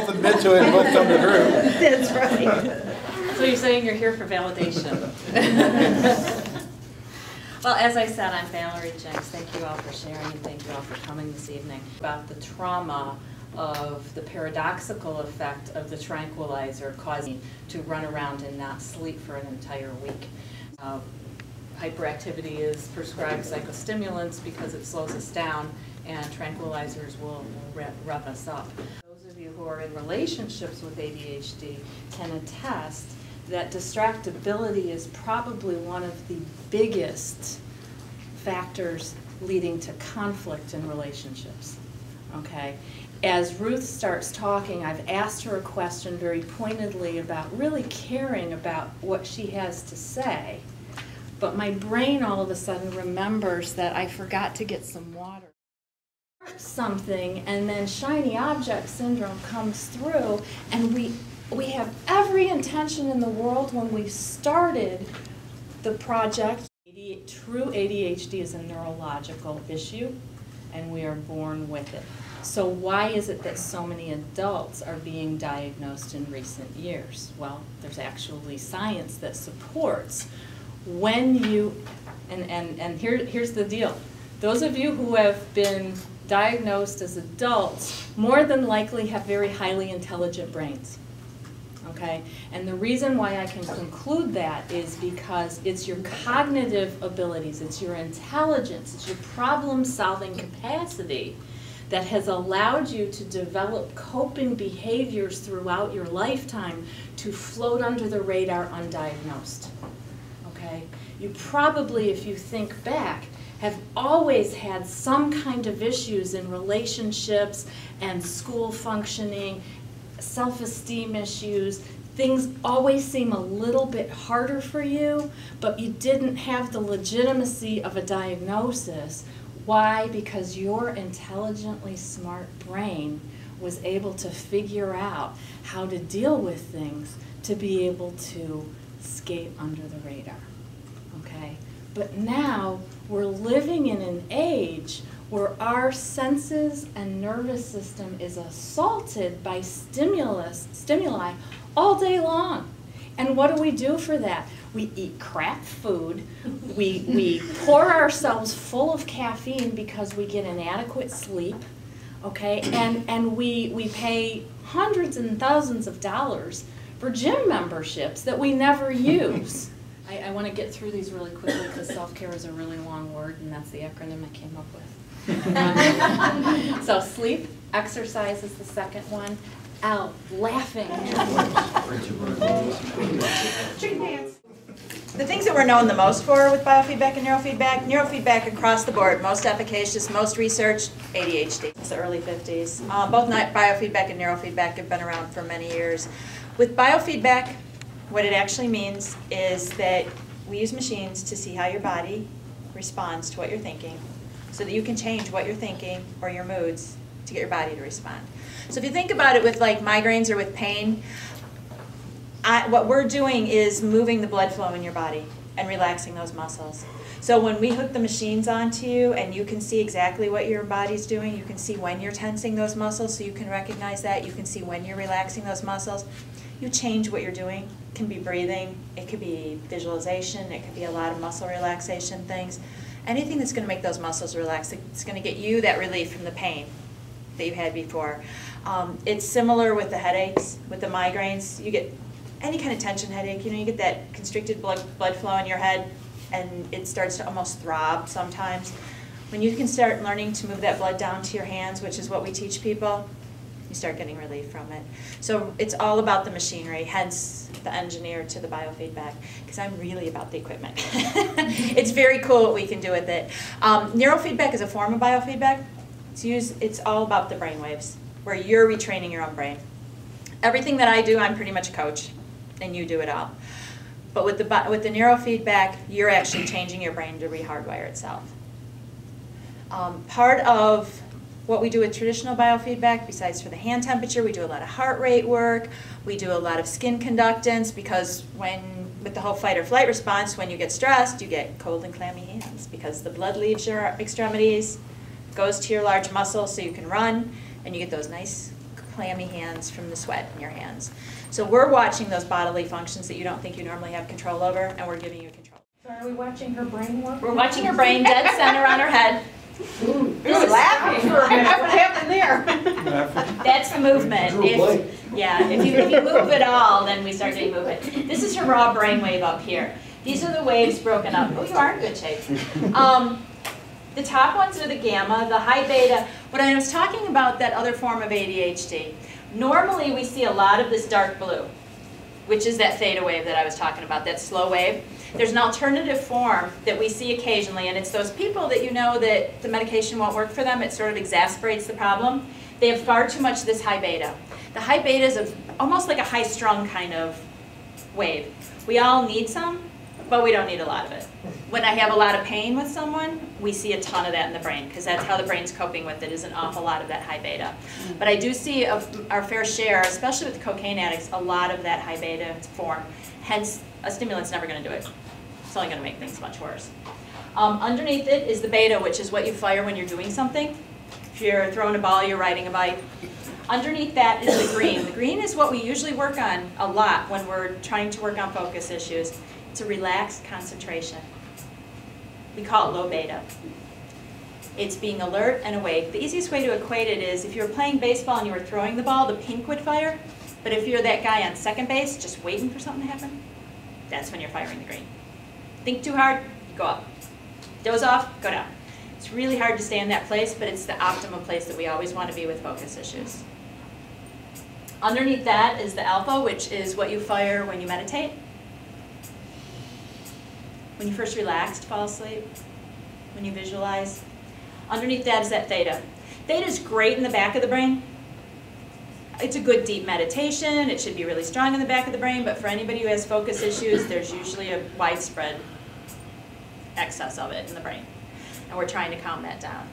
self-admit to it and look from the group. That's right. So you're saying you're here for validation. Well, as I said, I'm Valerie Jenks. Thank you all for sharing and thank you all for coming this evening. About the trauma of the paradoxical effect of the tranquilizer causing to run around and not sleep for an entire week. Hyperactivity is prescribed psychostimulants because it slows us down, and tranquilizers will rev us up. Those of you who are in relationships with ADHD can attest that distractibility is probably one of the biggest factors leading to conflict in relationships. Okay? As Ruth starts talking, I've asked her a question very pointedly about really caring about what she has to say, but my brain all of a sudden remembers that I forgot to get some water. Something, and then shiny object syndrome comes through, and we have every intention in the world when we started the project. True ADHD is a neurological issue, and we are born with it. So why is it that so many adults are being diagnosed in recent years? Well, there's actually science that supports when you, and here's the deal. Those of you who have been diagnosed as adults more than likely have very highly intelligent brains. Okay? And the reason why I can conclude that is because it's your cognitive abilities, it's your intelligence, it's your problem-solving capacity that has allowed you to develop coping behaviors throughout your lifetime to float under the radar undiagnosed. Okay? You probably, if you think back, have always had some kind of issues in relationships and school functioning, self-esteem issues. Things always seem a little bit harder for you, but you didn't have the legitimacy of a diagnosis. Why? Because your intelligently smart brain was able to figure out how to deal with things to be able to skate under the radar. Okay? But now we're living in an age where our senses and nervous system is assaulted by stimuli all day long. And what do we do for that? We eat crap food, we pour ourselves full of caffeine because we get inadequate sleep, okay? And we pay hundreds and thousands of dollars for gym memberships that we never use. I want to get through these really quickly because self-care is a really long word, and that's the acronym I came up with. So sleep, exercise is the second one. L, laughing. Chicken dance. The things that we're known the most for with biofeedback and neurofeedback across the board, most efficacious, most researched, ADHD. It's the early 50s. Both biofeedback and neurofeedback have been around for many years. With biofeedback, what it actually means is that we use machines to see how your body responds to what you're thinking so that you can change what you're thinking or your moods to get your body to respond. So if you think about it with like migraines or with pain, what we're doing is moving the blood flow in your body and relaxing those muscles. So when we hook the machines onto you and you can see exactly what your body's doing, you can see when you're tensing those muscles so you can recognize that, you can see when you're relaxing those muscles, you change what you're doing. It can be breathing, it could be visualization, it could be a lot of muscle relaxation things. Anything that's going to make those muscles relax, it's going to get you that relief from the pain that you had before. It's similar with the headaches, with the migraines. You get any kind of tension headache, you know, you get that constricted blood flow in your head and it starts to almost throb sometimes. When you can start learning to move that blood down to your hands, which is what we teach people, you start getting relief from it. So it's all about the machinery, hence the engineer to the biofeedback, because I'm really about the equipment. It's very cool what we can do with it. Neurofeedback is a form of biofeedback. It's all about the brain waves, where you're retraining your own brain. Everything that I do, I'm pretty much a coach, and you do it all. But with the neurofeedback, you're actually changing your brain to re-hardwire itself. Part of what we do with traditional biofeedback, besides for the hand temperature, we do a lot of heart rate work, we do a lot of skin conductance, because with the whole fight or flight response, when you get stressed, you get cold and clammy hands, because the blood leaves your extremities, goes to your large muscles so you can run, and you get those nice clammy hands from the sweat in your hands. So we're watching those bodily functions that you don't think you normally have control over, and we're giving you control. So are we watching her brain work? We're watching her brain dead center on her head. This is laughing for a minute. What happened there? That's the movement. If you move at all, then we start getting movement. This is her raw brainwave up here. These are the waves broken up. Oh, you are in good shape. The top ones are the gamma, the high beta. When I was talking about that other form of ADHD, normally we see a lot of this dark blue, which is that theta wave that I was talking about, that slow wave. There's an alternative form that we see occasionally, and it's those people that you know that the medication won't work for them. It sort of exasperates the problem. They have far too much of this high beta. The high beta is almost like a high-strung kind of wave. We all need some, but we don't need a lot of it. When I have a lot of pain with someone, we see a ton of that in the brain, because that's how the brain's coping with it, is an awful lot of that high beta. But I do see our fair share, especially with cocaine addicts, a lot of that high beta form. Hence, a stimulant's never going to do it. It's only going to make things much worse. Underneath it is the beta, which is what you fire when you're doing something. If you're throwing a ball, you're riding a bike. Underneath that is the green. The green is what we usually work on a lot when we're trying to work on focus issues. It's a relaxed concentration. We call it low beta. It's being alert and awake. The easiest way to equate it is if you were playing baseball and you were throwing the ball, the pink would fire. But if you're that guy on second base just waiting for something to happen, that's when you're firing the green. Think too hard, go up. Doze off, go down. It's really hard to stay in that place, but it's the optimal place that we always want to be with focus issues. Underneath that is the alpha, which is what you fire when you meditate. When you first relax to fall asleep, when you visualize. Underneath that is that theta. Theta is great in the back of the brain. It's a good deep meditation. It should be really strong in the back of the brain, but for anybody who has focus issues, there's usually a widespread excess of it in the brain. And we're trying to calm that down.